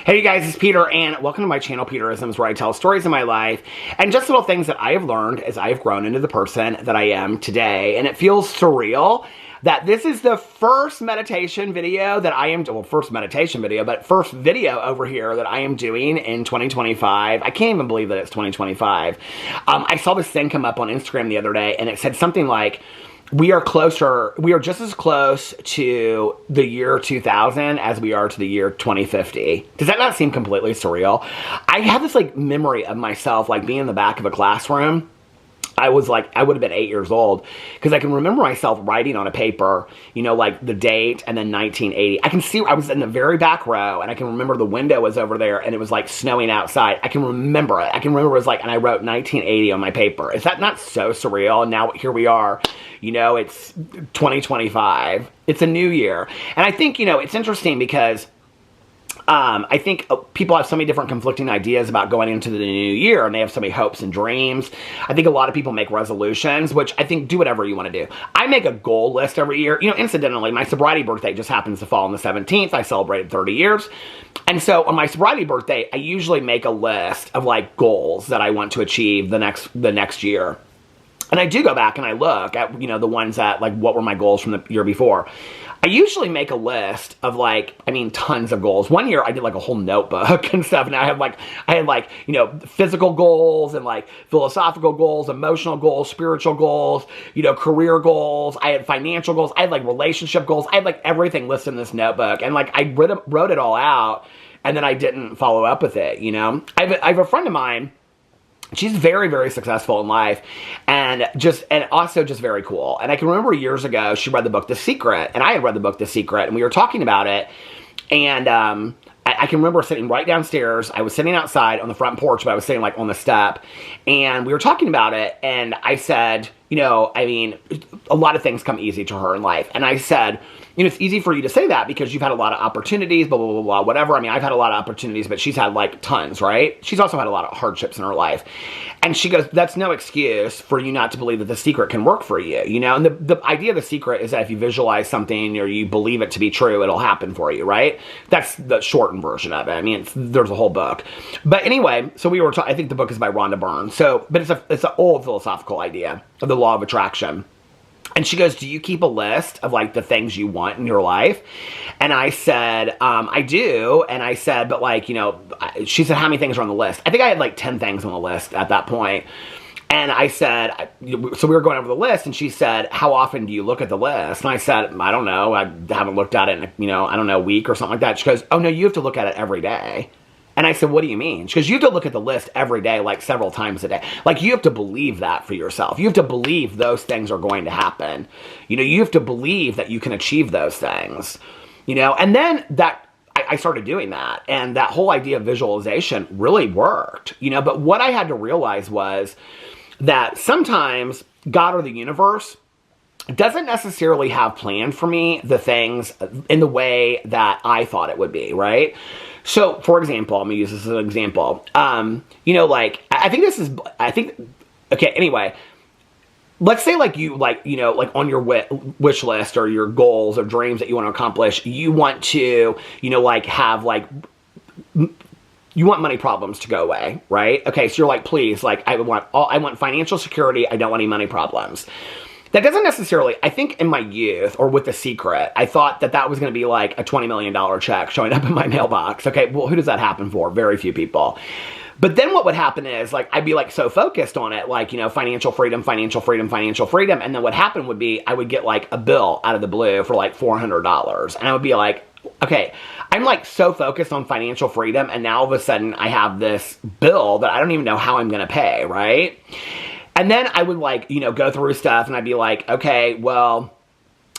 Hey you guys, it's Peter, and welcome to my channel, Peterisms, where I tell stories of my life and just little things that I have learned as I have grown into the person that I am today. And it feels surreal that this is the first meditation video that I am, well, first video over here that I am doing in 2025. I can't even believe that it's 2025. I saw this thing come up on Instagram the other day, and it said something like, we are just as close to the year 2000 as we are to the year 2050. Does that not seem completely surreal? I have this like memory of myself like being in the back of a classroom. I would have been 8 years old, because I can remember myself writing on a paper, you know, like the date and then 1980. I can see I was in the very back row, and I can remember the window was over there and it was like snowing outside. I can remember it. I can remember it was like, and I wrote 1980 on my paper. Is that not so surreal? And now here we are, you know, it's 2025. It's a new year. And I think, you know, it's interesting because I think people have so many different conflicting ideas about going into the new year, and they have so many hopes and dreams. I think a lot of people make resolutions, which I think do whatever you want to do. I make a goal list every year. You know, incidentally, my sobriety birthday just happens to fall on the 17th. I celebrated 30 years. And so on my sobriety birthday, I usually make a list of like goals that I want to achieve the next year. And I do go back and I look at, you know, the ones that, like, what were my goals from the year before. I usually make a list of, like, I mean, tons of goals. One year I did, like, a whole notebook and stuff. And I had, you know, physical goals and, like, philosophical goals, emotional goals, spiritual goals, you know, career goals. I had financial goals. I had, like, relationship goals. I had, like, everything listed in this notebook. And, like, I wrote it all out, and then I didn't follow up with it, you know. I have a friend of mine. She's very, very successful in life, and also just very cool. And I can remember years ago, she read the book The Secret, and I had read the book The Secret, and we were talking about it. And I can remember sitting right downstairs. I was sitting outside on the front porch, but I was sitting like on the step, and we were talking about it. And I said, you know, I mean, a lot of things come easy to her in life. And I said, you know, it's easy for you to say that because you've had a lot of opportunities, blah, blah, blah, blah, whatever. I mean, I've had a lot of opportunities, but she's had like tons, right? She's also had a lot of hardships in her life. And she goes, that's no excuse for you not to believe that The Secret can work for you, you know? And the idea of The Secret is that if you visualize something or you believe it to be true, it'll happen for you, right? That's the shortened version of it. I mean, there's a whole book. But anyway, so we were talking, I think the book is by Rhonda Byrne. So, but it's an old philosophical idea of the law of attraction. And she goes, do you keep a list of, like, the things you want in your life? And I said, I do. And I said, but, like, you know, she said, how many things are on the list? I think I had, like, 10 things on the list at that point. And I said, so we were going over the list, and she said, how often do you look at the list? And I said, I don't know. I haven't looked at it in, you know, I don't know, a week or something like that. She goes, oh, no, you have to look at it every day. And I said, what do you mean? She goes, you have to look at the list every day, like several times a day. Like, you have to believe that for yourself. You have to believe those things are going to happen. You know, you have to believe that you can achieve those things. You know, and then I started doing that. And that whole idea of visualization really worked. You know, but what I had to realize was that sometimes God or the universe doesn't necessarily have planned for me the things in the way that I thought it would be, right? So, for example, I'm going to use this as an example. You know, like, okay, anyway, let's say, like, you, like, you know, like, on your wish list or your goals or dreams that you want to accomplish, you want to, you know, like, have, like, you want money problems to go away, right? Okay, so you're like, please, like, I want financial security. I don't want any money problems. That doesn't necessarily, I think in my youth, or with The Secret, I thought that was going to be like a $20 million check showing up in my mailbox. Okay, well, who does that happen for? Very few people. But then what would happen is, like, I'd be, like, so focused on it, like, you know, financial freedom, financial freedom, financial freedom. And then what happened would be, I would get, like, a bill out of the blue for, like, $400. And I would be like, okay, I'm, like, so focused on financial freedom, and now all of a sudden I have this bill that I don't even know how I'm going to pay, right? And then I would, like, you know, go through stuff, and I'd be like, okay, well,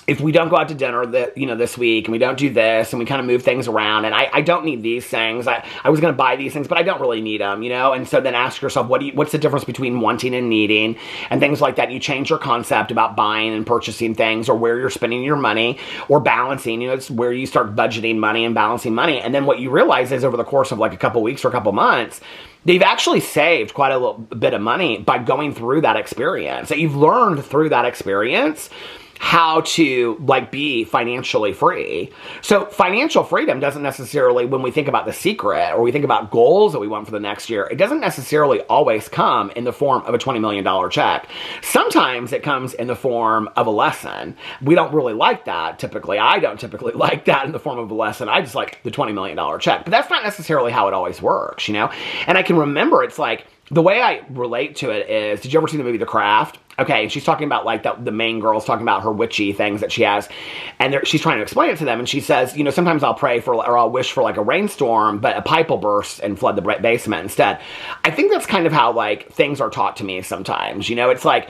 if we don't go out to dinner this week, and we don't do this, and we kind of move things around, and I don't need these things. I was going to buy these things, but I don't really need them, you know? And so then ask yourself, what's the difference between wanting and needing, and things like that. You change your concept about buying and purchasing things, or where you're spending your money, or balancing, you know, it's where you start budgeting money and balancing money. And then what you realize is, over the course of, like, a couple weeks or a couple months, they've actually saved quite a little bit of money by going through that experience. That you've learned through that experience how to like be financially free. So financial freedom doesn't necessarily, when we think about The Secret or we think about goals that we want for the next year, it doesn't necessarily always come in the form of a $20 million check. Sometimes it comes in the form of a lesson. We don't really like that typically. I don't typically like that in the form of a lesson. I just like the $20 million check. But that's not necessarily how it always works, you know? And I can remember it's like, the way I relate to it is, did you ever see the movie The Craft? Okay, and she's talking about like the main girl's talking about her witchy things that she has, and she's trying to explain it to them, and she says, you know, sometimes I'll pray for, or I'll wish for like a rainstorm, but a pipe will burst and flood the basement instead. I think that's kind of how like things are taught to me sometimes, you know, it's like,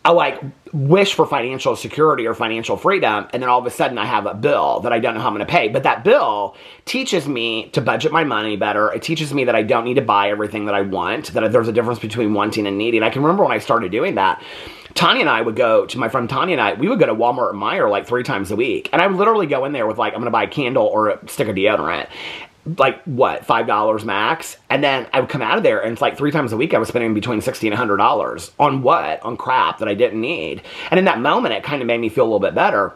I like wish for financial security or financial freedom, and then all of a sudden I have a bill that I don't know how I'm going to pay. But that bill teaches me to budget my money better. It teaches me that I don't need to buy everything that I want, that there's a difference between wanting and needing. I can remember when I started doing that, Tanya and I would go to, my friend Tanya and I, we would go to Walmart and Meijer like 3 times a week. And I would literally go in there with like, I'm going to buy a candle or a stick of deodorant. Like what, $5 max? And then I would come out of there and it's like 3 times a week I was spending between $60 and $100 on what? On crap that I didn't need. And in that moment, it kind of made me feel a little bit better.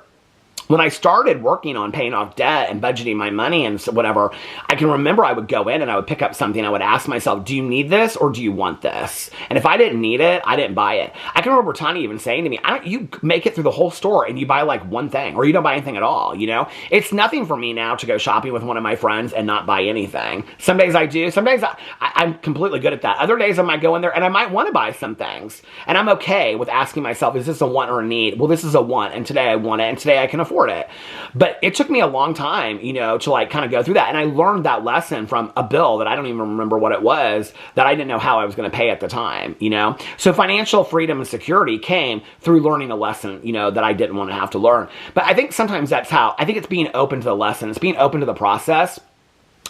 When I started working on paying off debt and budgeting my money and whatever, I can remember I would go in and I would pick up something. I would ask myself, do you need this or do you want this? And if I didn't need it, I didn't buy it. I can remember Tanya even saying to me, you make it through the whole store and you buy like one thing or you don't buy anything at all, you know? It's nothing for me now to go shopping with one of my friends and not buy anything. Some days I do. Some days I'm completely good at that. Other days I might go in there and I might want to buy some things. And I'm okay with asking myself, is this a want or a need? Well, this is a want and today I want it and today I can afford it. But it took me a long time, you know, to like kind of go through that. And I learned that lesson from a bill that I don't even remember what it was, that I didn't know how I was going to pay at the time, you know. So financial freedom and security came through learning a lesson, you know, that I didn't want to have to learn. But I think sometimes that's how, I think it's being open to the lesson. It's being open to the process.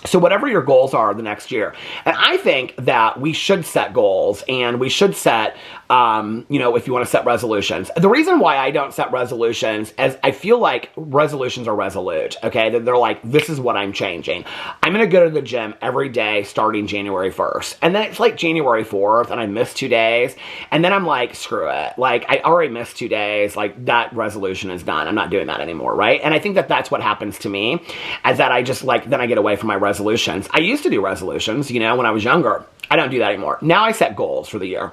So whatever your goals are the next year, and I think that we should set goals and we should set, you know, if you want to set resolutions. The reason why I don't set resolutions is I feel like resolutions are resolute, okay? They're like, this is what I'm changing. I'm going to go to the gym every day starting January 1st. And then it's like January 4th and I missed 2 days. And then I'm like, screw it. Like I already missed 2 days. Like that resolution is done. I'm not doing that anymore, right? And I think that that's what happens to me, is that I just like, then I get away from my resolutions. I used to do resolutions, you know, when I was younger. I don't do that anymore. Now I set goals for the year.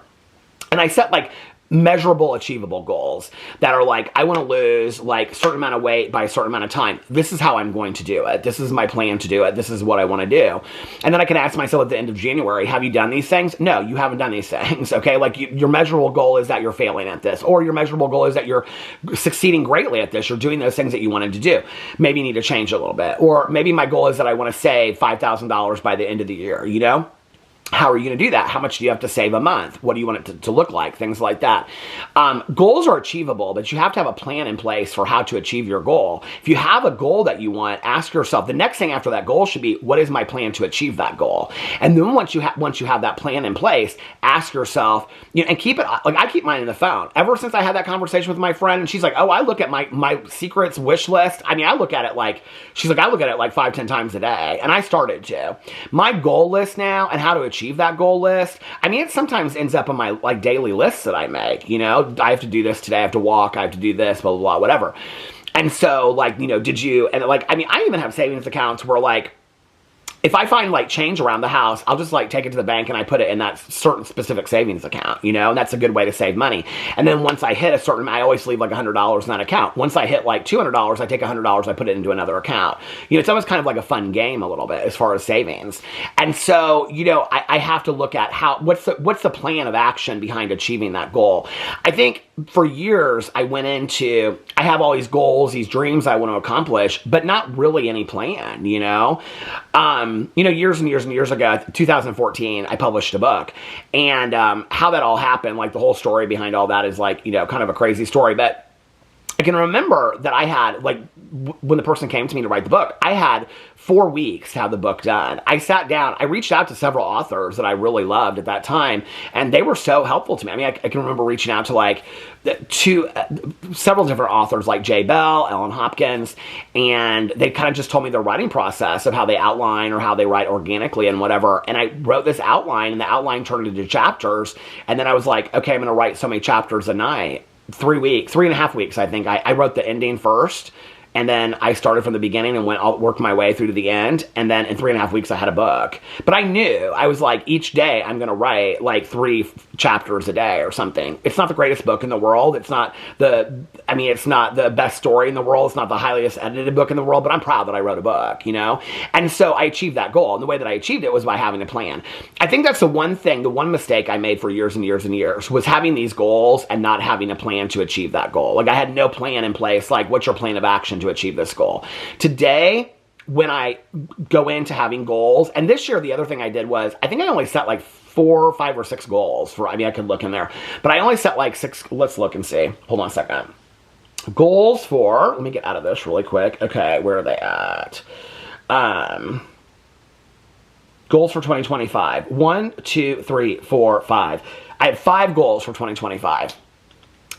And I set like measurable, achievable goals that are like, I want to lose like a certain amount of weight by a certain amount of time. This is how I'm going to do it. This is my plan to do it. This is what I want to do. And then I can ask myself at the end of January, have you done these things? No, you haven't done these things. Okay. Like your measurable goal is that you're failing at this, or your measurable goal is that you're succeeding greatly at this. You're doing those things that you wanted to do. Maybe you need to change a little bit. Or maybe my goal is that I want to save $5,000 by the end of the year, you know? How are you going to do that? How much do you have to save a month? What do you want it to look like? Things like that. Goals are achievable, but you have to have a plan in place for how to achieve your goal. If you have a goal that you want, ask yourself, the next thing after that goal should be, what is my plan to achieve that goal? And then once you have that plan in place, ask yourself, you know, and keep it, like I keep mine in the phone. Ever since I had that conversation with my friend, and she's like, oh, I look at my secrets wish list. I mean, I look at it like, she's like, I look at it like 5-10 times a day. And I started to. My goal list now and how to achieve that goal list, I mean, it sometimes ends up on my like daily lists that I make, you know, I have to do this today, I have to walk, I have to do this, blah, blah, blah, whatever. And so like, you know, and like, I mean, I even have savings accounts where like, if I find like change around the house, I'll just like take it to the bank and I put it in that certain specific savings account, you know, and that's a good way to save money. And then once I hit a certain, I always leave like $100 in that account. Once I hit like $200, I take $100, I put it into another account. You know, it's always kind of like a fun game a little bit as far as savings. And so, you know, I have to look at what's the plan of action behind achieving that goal. I think for years I have all these goals, these dreams I want to accomplish, but not really any plan, you know? You know, years and years and years ago, 2014, I published a book, and how that all happened, like the whole story behind all that is like, you know, kind of a crazy story, but I can remember that I had, like, when the person came to me to write the book, I had 4 weeks to have the book done. I sat down, I reached out to several authors that I really loved at that time, and they were so helpful to me. I mean, I can remember reaching out to, like, several different authors, like Jay Bell, Ellen Hopkins, and they kind of just told me their writing process of how they outline or how they write organically and whatever, and I wrote this outline, and the outline turned into chapters, and then I was like, okay, I'm going to write so many chapters a night. 3.5 weeks, I think. I wrote the ending first, and then I started from the beginning and worked my way through to the end. And then in 3.5 weeks, I had a book. But I knew, I was like, each day I'm going to write like 3 chapters a day or something. It's not the greatest book in the world. It's not it's not the best story in the world. It's not the highest edited book in the world, but I'm proud that I wrote a book, you know? And so I achieved that goal. And the way that I achieved it was by having a plan. I think that's the one mistake I made for years and years and years was having these goals and not having a plan to achieve that goal. Like I had no plan in place. Like, what's your plan of action to achieve this goal? Today, when I go into having goals, and this year the other thing I did was, I think I only set like 4, 5, or 6 goals for, I could look in there, but I only set like 6, let's look and see. Hold on a second. Goals for, let me get out of this really quick. Okay, where are they at? Goals for 2025. 1, 2, 3, 4, 5. I have 5 goals for 2025.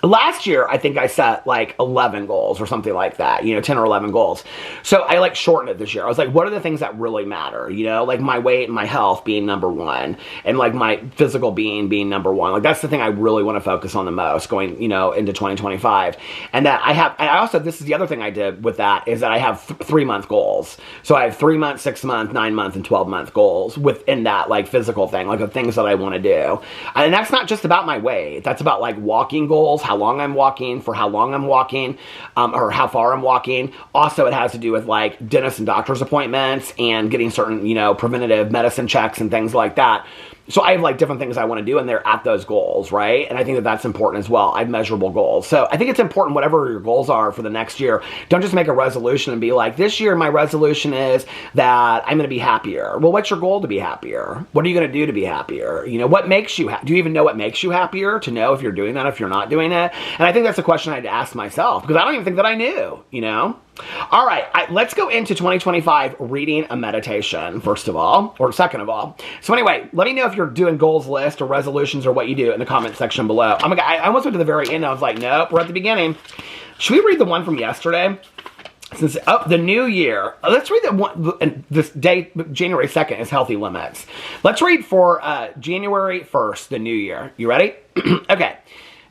Last year, I think I set like 11 goals or something like that, 10 or 11 goals. So I like shortened it this year. I was like, what are the things that really matter? Like my weight and my health being number 1, and like my physical being number 1. Like that's the thing I really want to focus on the most going, into 2025. And that this is the other thing I did with that is that I have 3-month goals. So I have 3-month, 6-month, 9-month, and 12-month goals within that like physical thing, like the things that I want to do. And that's not just about my weight. That's about like walking goals, how long I'm walking, for how long I'm walking, or how far I'm walking. Also, it has to do with like dentist and doctor's appointments and getting certain, preventative medicine checks and things like that. So I have like different things I want to do, and they're at those goals, right? And I think that that's important as well. I have measurable goals. So I think it's important, whatever your goals are for the next year, don't just make a resolution and be like, this year my resolution is that I'm going to be happier. Well, what's your goal to be happier? What are you going to do to be happier? What makes you do you even know what makes you happier to know if you're doing that, if you're not doing it? And I think that's a question I had to ask myself because I don't even think that I knew, All right, let's go into 2025 reading a meditation, first of all, or second of all. So anyway, let me know if you're doing goals list or resolutions or what you do in the comment section below. I almost went to the very end. And I was like, nope, we're at the beginning. Should we read the one from yesterday? Since the new year, let's read the one. This day, January 2nd, is healthy limits. Let's read for January 1st, the new year. You ready? Okay.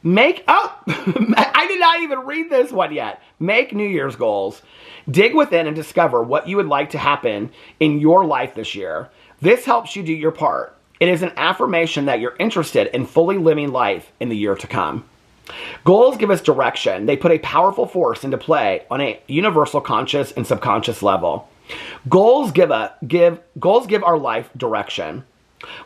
I did not even read this one yet. Make New Year's goals. Dig within and discover what you would like to happen in your life this year. This helps you do your part. It is an affirmation that you're interested in fully living life in the year to come. Goals give us direction. They put a powerful force into play on a universal conscious and subconscious level. Goals give our life direction.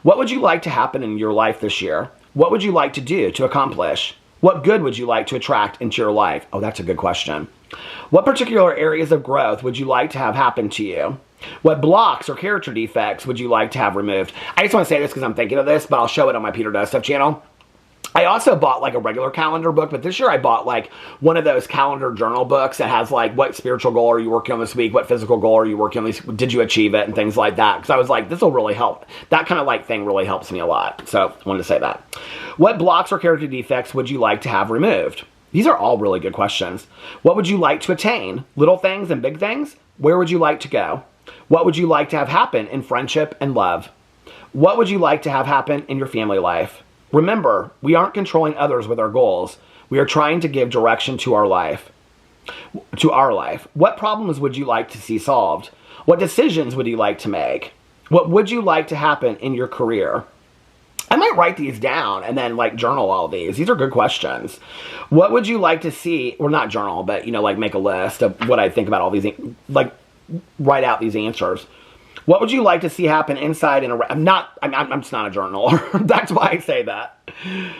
What would you like to happen in your life this year? What would you like to do to accomplish? What good would you like to attract into your life? Oh, that's a good question. What particular areas of growth would you like to have happen to you? What blocks or character defects would you like to have removed? I just want to say this because I'm thinking of this, but I'll show it on my Peter Does Stuff channel. I also bought like a regular calendar book, but this year I bought like one of those calendar journal books that has like what spiritual goal are you working on this week? What physical goal are you working on this week? Did you achieve it? And things like that. Because I was like, this will really help. That kind of like thing really helps me a lot. So I wanted to say that. What blocks or character defects would you like to have removed? These are all really good questions. What would you like to attain? Little things and big things? Where would you like to go? What would you like to have happen in friendship and love? What would you like to have happen in your family life? Remember, we aren't controlling others with our goals. We are trying to give direction to our life. What problems would you like to see solved? What decisions would you like to make? What would you like to happen in your career? I might write these down and then like journal all these. These are good questions. What would you like to see, or not journal, but like make a list of what I think about all these, like write out these answers. What would you like to see happen inside and around? I'm just not a journaler. That's why I say that.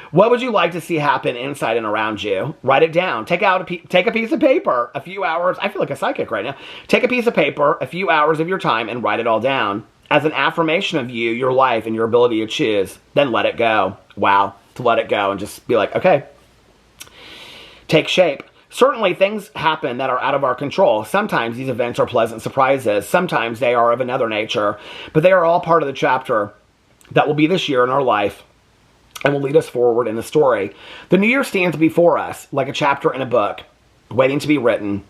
What would you like to see happen inside and around you? Write it down. Take a piece of paper, a few hours. I feel like a psychic right now. Take a piece of paper, a few hours of your time, and write it all down as an affirmation of you, your life, and your ability to choose. Then let it go. Wow. To let it go and just be like, okay. Take shape. Certainly, things happen that are out of our control. Sometimes these events are pleasant surprises. Sometimes they are of another nature. But they are all part of the chapter that will be this year in our life and will lead us forward in the story. The new year stands before us like a chapter in a book, waiting to be written.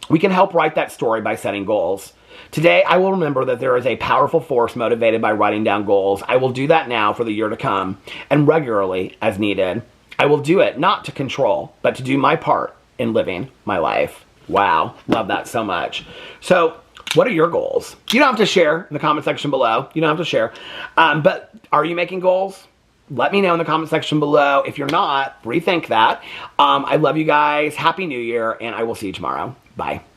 We can help write that story by setting goals. Today, I will remember that there is a powerful force motivated by writing down goals. I will do that now for the year to come and regularly as needed. I will do it not to control, but to do my part in living my life. Wow. Love that so much. So what are your goals? You don't have to share in the comment section below. You don't have to share. But are you making goals? Let me know in the comment section below. If you're not, rethink that. I love you guys. Happy New Year, and I will see you tomorrow. Bye.